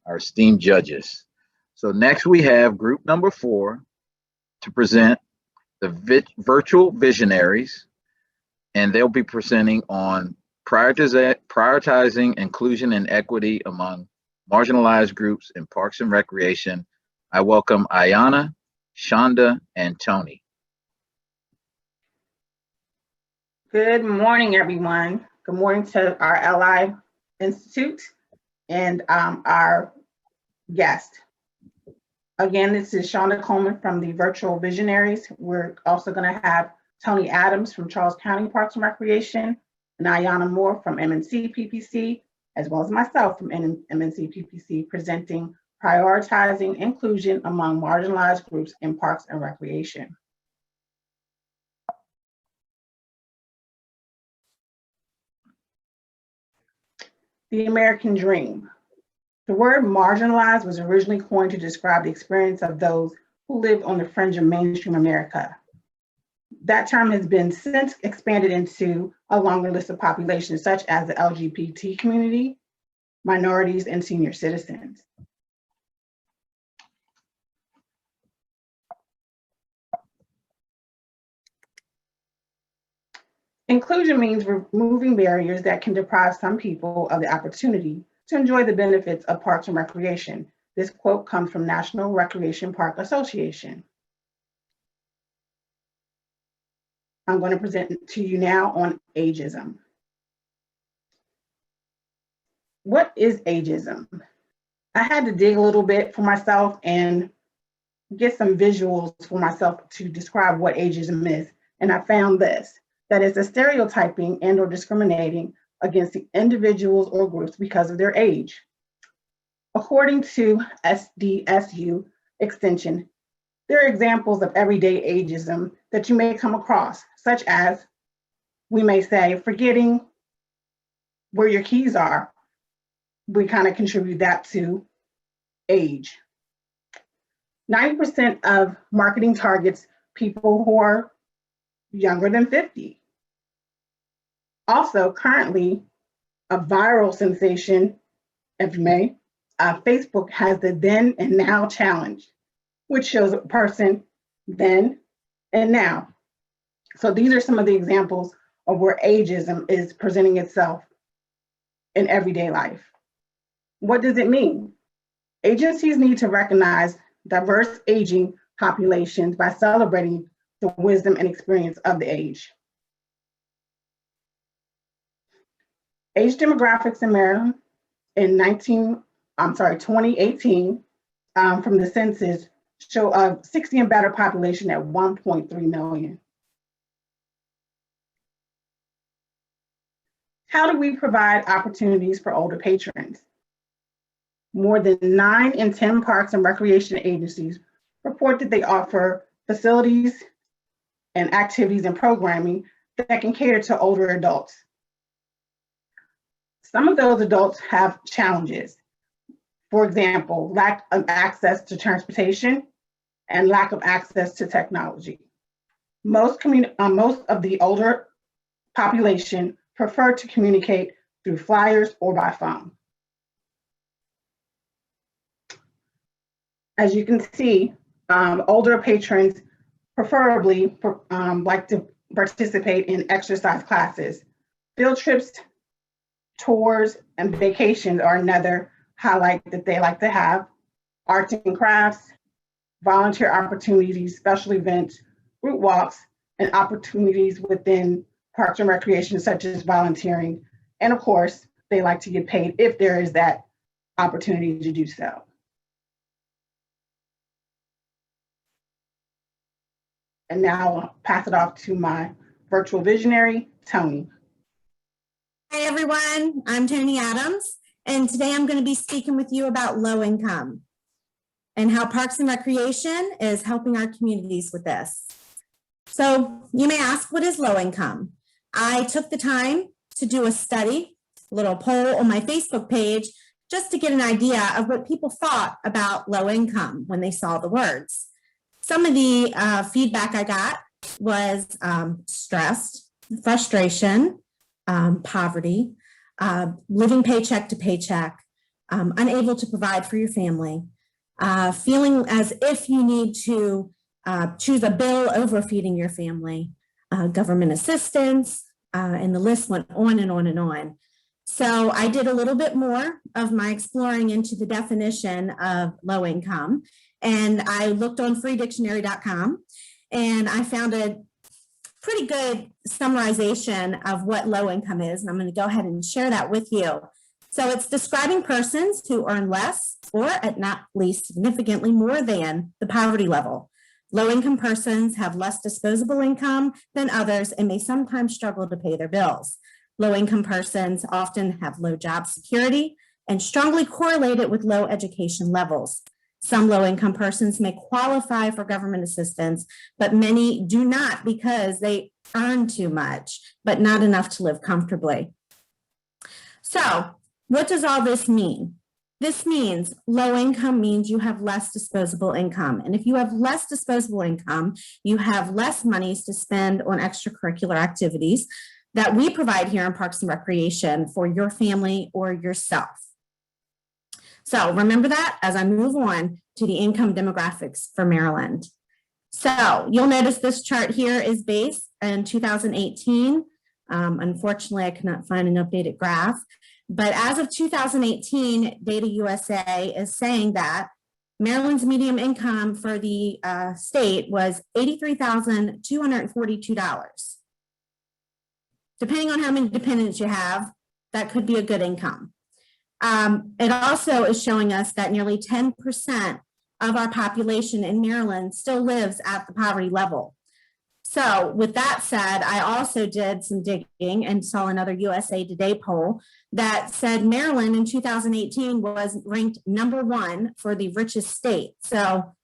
our esteemed judges. So next we have group number 4 to present the virtual visionaries, and they'll be presenting on prioritizing inclusion and equity among marginalized groups in Parks and Recreation. I welcome Iyana, Chanda, and Toni. Good morning, everyone. Good morning to our Ally Institute and our guest. Again, this is Chanda Coleman from the Virtual Visionaries. We're also going to have Toni Adams from Charles County Parks and Recreation, and Iyana Moore from MNC PPC, as well as myself from MNC PPC, presenting prioritizing inclusion among marginalized groups in Parks and Recreation. The American Dream. The word marginalized was originally coined to describe the experience of those who lived on the fringe of mainstream America. That term has been since expanded into a longer list of populations such as the LGBT community, minorities, and senior citizens. Inclusion means removing barriers that can deprive some people of the opportunity to enjoy the benefits of parks and recreation. This quote comes from National Recreation Park Association. I'm going to present to you now on ageism. What is ageism? I had to dig a little bit for myself and get some visuals for myself to describe what ageism is. And I found this, that it's a stereotyping and or discriminating against the individuals or groups because of their age. According to SDSU extension, there are examples of everyday ageism that you may come across, such as, we may say, forgetting where your keys are. We kind of contribute that to age. 90% of marketing targets people who are younger than 50. Also, currently, a viral sensation, if you may, Facebook has the then and now challenge, which shows a person then and now. So these are some of the examples of where ageism is presenting itself in everyday life. What does it mean? Agencies need to recognize diverse aging populations by celebrating the wisdom and experience of the age. Age demographics in Maryland in 2018 from the census show a 60 and better population at 1.3 million. How do we provide opportunities for older patrons? More than 9 in 10 parks and recreation agencies report that they offer facilities and activities and programming that can cater to older adults. Some of those adults have challenges. For example, lack of access to transportation and lack of access to technology. Most of the older population prefer to communicate through flyers or by phone. As you can see, older patrons preferably like to participate in exercise classes. Field trips, tours, and vacations are another highlight that they like to have. Arts and crafts, volunteer opportunities, special events, route walks, and opportunities within parks and recreation, such as volunteering. And of course, they like to get paid if there is that opportunity to do so. And now I'll pass it off to my virtual visionary, Toni. Hi everyone, I'm Toni Adams, and today I'm going to be speaking with you about low income and how Parks and Recreation is helping our communities with this. So you may ask, what is low income? I took the time to do a study, a little poll on my Facebook page, just to get an idea of what people thought about low income when they saw the words. Some of the feedback I got was stressed, frustration, poverty, living paycheck to paycheck, unable to provide for your family, feeling as if you need to choose a bill over feeding your family, government assistance, and the list went on and on and on. So I did a little bit more of my exploring into the definition of low income, and I looked on freedictionary.com, and I found a pretty good summarization of what low income is, and I'm going to go ahead and share that with you. So it's describing persons who earn less or at not least significantly more than the poverty level. Low income persons have less disposable income than others and may sometimes struggle to pay their bills. Low income persons often have low job security and strongly correlated with low education levels. Some low income persons may qualify for government assistance, but many do not because they earn too much, but not enough to live comfortably. So what does all this mean? This means low income means you have less disposable income. And if you have less disposable income, you have less monies to spend on extracurricular activities that we provide here in Parks and Recreation for your family or yourself. So remember that as I move on to the income demographics for Maryland. So you'll notice this chart here is based in 2018. Unfortunately, I could not find an updated graph. But as of 2018, Data USA is saying that Maryland's median income for the state was $83,242. Depending on how many dependents you have, that could be a good income. It also is showing us that nearly 10% of our population in Maryland still lives at the poverty level. So with that said, I also did some digging and saw another USA Today poll that said Maryland in 2018 was ranked #1 for the richest state. So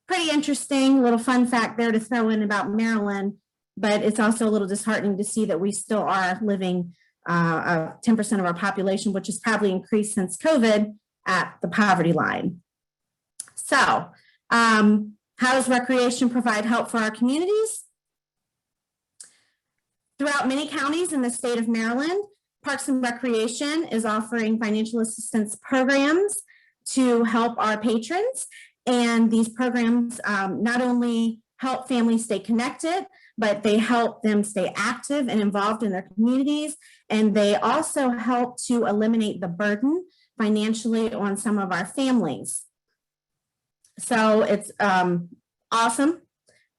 pretty interesting little fun fact there to throw in about Maryland, but it's also a little disheartening to see that we still are living 10% of our population, which has probably increased since COVID, at the poverty line. So how does recreation provide help for our communities? Throughout many counties in the state of Maryland, Parks and Recreation is offering financial assistance programs to help our patrons. And these programs not only help families stay connected, but they help them stay active and involved in their communities. And they also help to eliminate the burden financially on some of our families. So it's awesome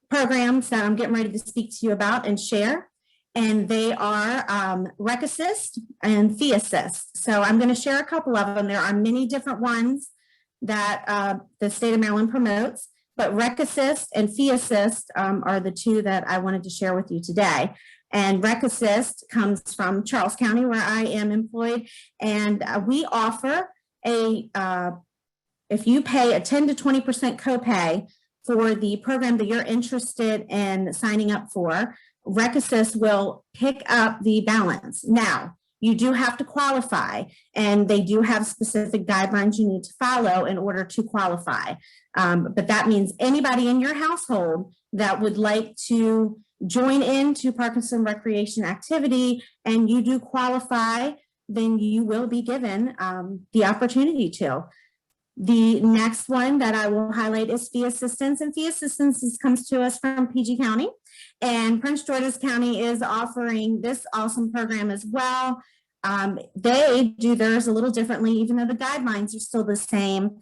programs that I'm getting ready to speak to you about and share. And they are Rec Assist and Fee Assist. So I'm going to share a couple of them. There are many different ones that the state of Maryland promotes, but Rec Assist and Fee Assist are the two that I wanted to share with you today. And Rec Assist comes from Charles County, where I am employed, and we offer if you pay a 10 to 20% copay for the program that you're interested in signing up for, Rec Assist will pick up the balance. Now, you do have to qualify, and they do have specific guidelines you need to follow in order to qualify. But that means anybody in your household that would like to join into Parks and Recreation activity and you do qualify, then you will be given the opportunity to. The next one that I will highlight is Fee Assistance, and Fee Assistance comes to us from PG County, and Prince George's County is offering this awesome program as well. They do theirs a little differently, even though the guidelines are still the same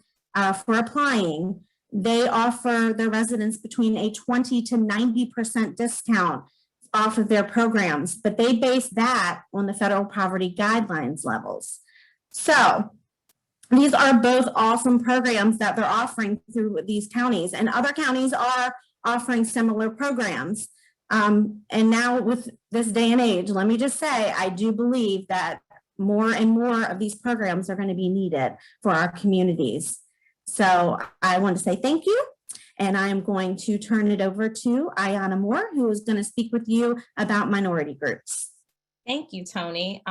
for applying. They offer their residents between a 20 to 90% discount off of their programs, but they base that on the federal poverty guidelines levels. So these are both awesome programs that they're offering through these counties, and other counties are offering similar programs. And now with this day and age, let me just say, I do believe that more and more of these programs are going to be needed for our communities. So I want to say thank you, and I am going to turn it over to Iyana Moore, who is going to speak with you about minority groups. Thank you, Toni.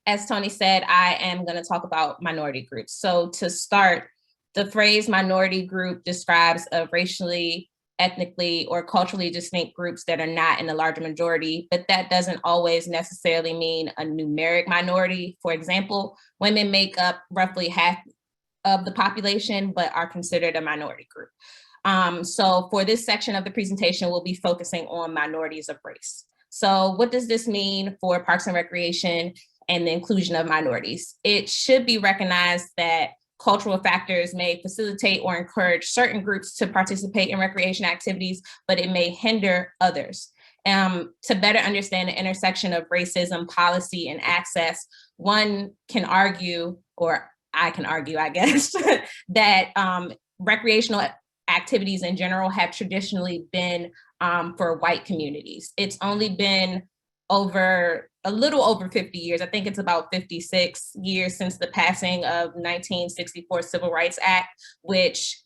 As Toni said, I am going to talk about minority groups. So to start, the phrase minority group describes a racially ethnically or culturally distinct groups that are not in the larger majority, but that doesn't always necessarily mean a numeric minority. For example, women make up roughly half of the population, but are considered a minority group. So for this section of the presentation, we'll be focusing on minorities of race. So what does this mean for Parks and Recreation and the inclusion of minorities? It should be recognized that cultural factors may facilitate or encourage certain groups to participate in recreation activities, but it may hinder others. To better understand the intersection of racism, policy, and access, one can argue, or I can argue, I guess, that recreational activities in general have traditionally been for white communities. It's only been a little over 50 years. I think it's about 56 years since the passing of 1964 Civil Rights Act, which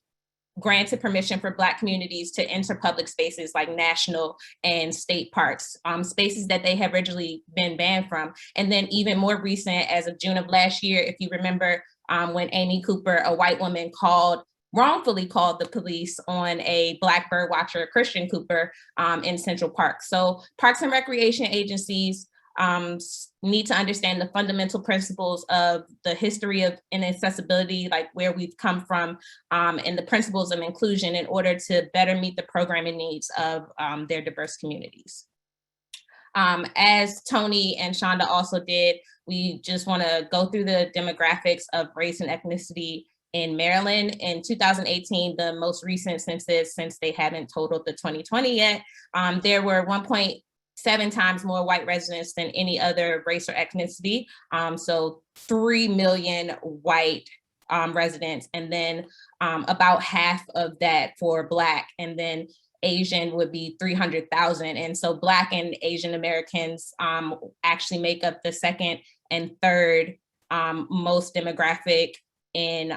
granted permission for Black communities to enter public spaces like national and state parks, spaces that they have originally been banned from. And then even more recent, as of June of last year, if you remember, when Amy Cooper, a white woman, wrongfully called the police on a Black bird watcher, Christian Cooper, in Central Park. So Parks and Recreation agencies need to understand the fundamental principles of the history of inaccessibility, like where we've come from, and the principles of inclusion in order to better meet the programming needs of their diverse communities. As Toni and Chanda also did, we just want to go through the demographics of race and ethnicity in Maryland. In 2018, the most recent census, since they haven't totaled the 2020 yet, there were 1.7 times more white residents than any other race or ethnicity. So 3 million white residents, and then about half of that for Black, and then Asian would be 300,000. And so Black and Asian Americans actually make up the second and third most demographic in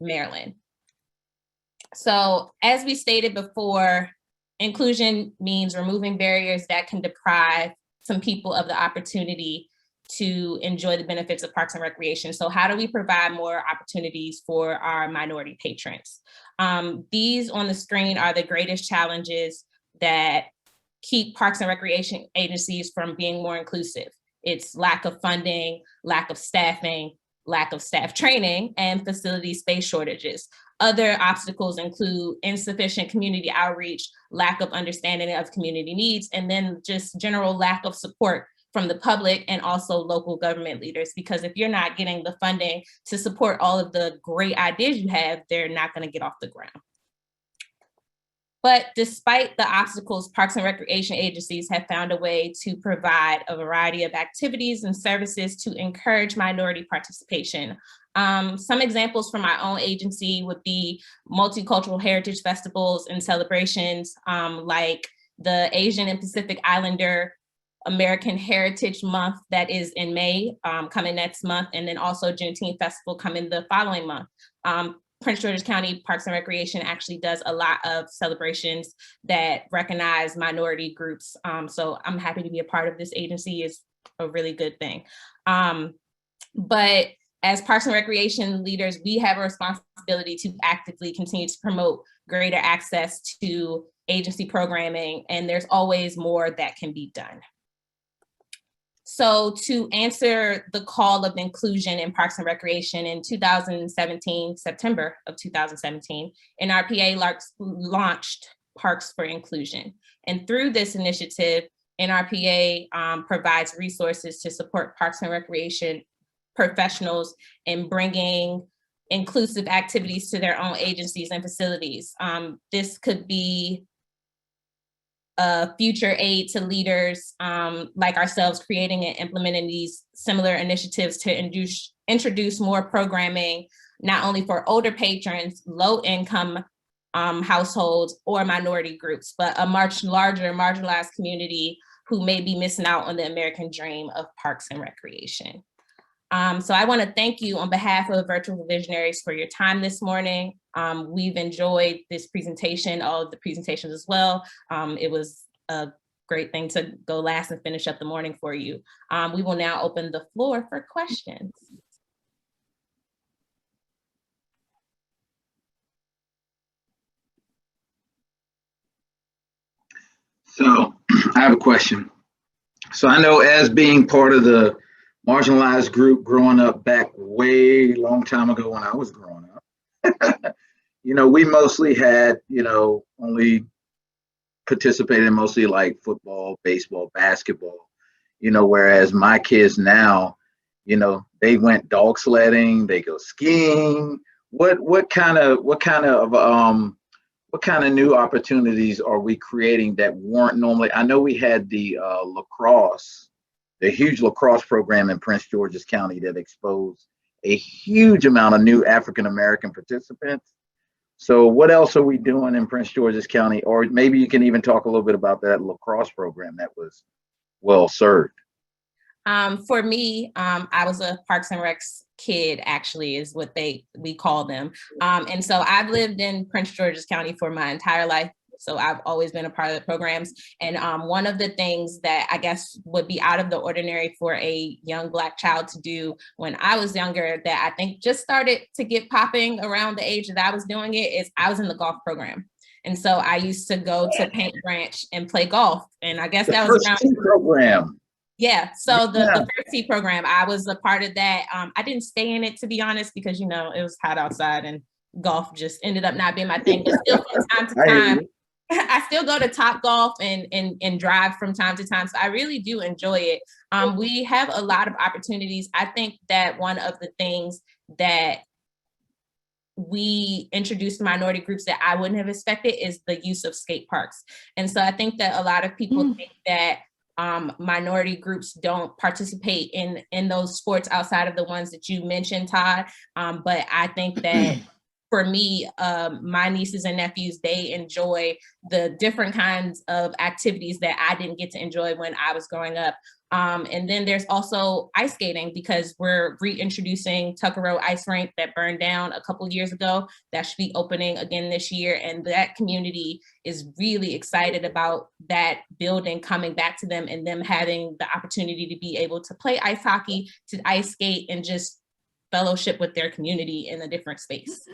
Maryland. So as we stated before, inclusion means removing barriers that can deprive some people of the opportunity to enjoy the benefits of parks and recreation. So how do we provide more opportunities for our minority patrons? These on the screen are the greatest challenges that keep parks and recreation agencies from being more inclusive. It's lack of funding, lack of staffing, lack of staff training, and facility space shortages. Other obstacles include insufficient community outreach, lack of understanding of community needs, and then just general lack of support from the public and also local government leaders. Because if you're not getting the funding to support all of the great ideas you have, they're not going to get off the ground. But despite the obstacles, parks and recreation agencies have found a way to provide a variety of activities and services to encourage minority participation. Some examples from my own agency would be multicultural heritage festivals and celebrations, like the Asian and Pacific Islander American Heritage Month that is in May, coming next month, and then also Juneteenth Festival coming the following month. Prince George's County Parks and Recreation actually does a lot of celebrations that recognize minority groups. So I'm happy to be a part of this agency. It's a really good thing. But as Parks and Recreation leaders, we have a responsibility to actively continue to promote greater access to agency programming, and there's always more that can be done. So to answer the call of inclusion in Parks and Recreation in 2017, September of 2017, NRPA launched Parks for Inclusion. And through this initiative, NRPA provides resources to support Parks and Recreation professionals in bringing inclusive activities to their own agencies and facilities. This could be future aid to leaders like ourselves, creating and implementing these similar initiatives to introduce more programming, not only for older patrons, low income households or minority groups, but a much larger marginalized community who may be missing out on the American dream of parks and recreation. So I want to thank you on behalf of Virtual Visionaries for your time this morning. We've enjoyed this presentation, all of the presentations as well. It was a great thing to go last and finish up the morning for you. We will now open the floor for questions. So I have a question. So I know as being part of the marginalized group growing up back way long time ago when I was growing up, we mostly had, only participated in mostly like football, baseball, basketball, whereas my kids now, they went dog sledding, they go skiing. What kind of new opportunities are we creating that weren't normally? I know we had the huge lacrosse program in Prince George's County that exposed a huge amount of new African American participants. So what else are we doing in Prince George's County? Or maybe you can even talk a little bit about that lacrosse program that was well served. For me, I was a Parks and Recs kid, actually, is what we call them. And so I've lived in Prince George's County for my entire life. So I've always been a part of the programs. And one of the things that I guess would be out of the ordinary for a young Black child to do when I was younger, that I think just started to get popping around the age that I was doing it, is I was in the golf program. And so I used to go to Paint Branch and play golf. And I guess that was around the program. Yeah, so the first T program, I was a part of that. I didn't stay in it, to be honest, because it was hot outside and golf just ended up not being my thing. But still, from time to time, I still go to Top Golf and drive from time to time. So I really do enjoy it. We have a lot of opportunities. I think that one of the things that we introduced minority groups that I wouldn't have expected is the use of skate parks. And so I think that a lot of people think that minority groups don't participate in those sports outside of the ones that you mentioned, Todd. But I think that for me, my nieces and nephews, they enjoy the different kinds of activities that I didn't get to enjoy when I was growing up. And then there's also ice skating, because we're reintroducing Tucker Road Ice Rink that burned down a couple years ago. That should be opening again this year. And that community is really excited about that building coming back to them and them having the opportunity to be able to play ice hockey, to ice skate, and just fellowship with their community in a different space.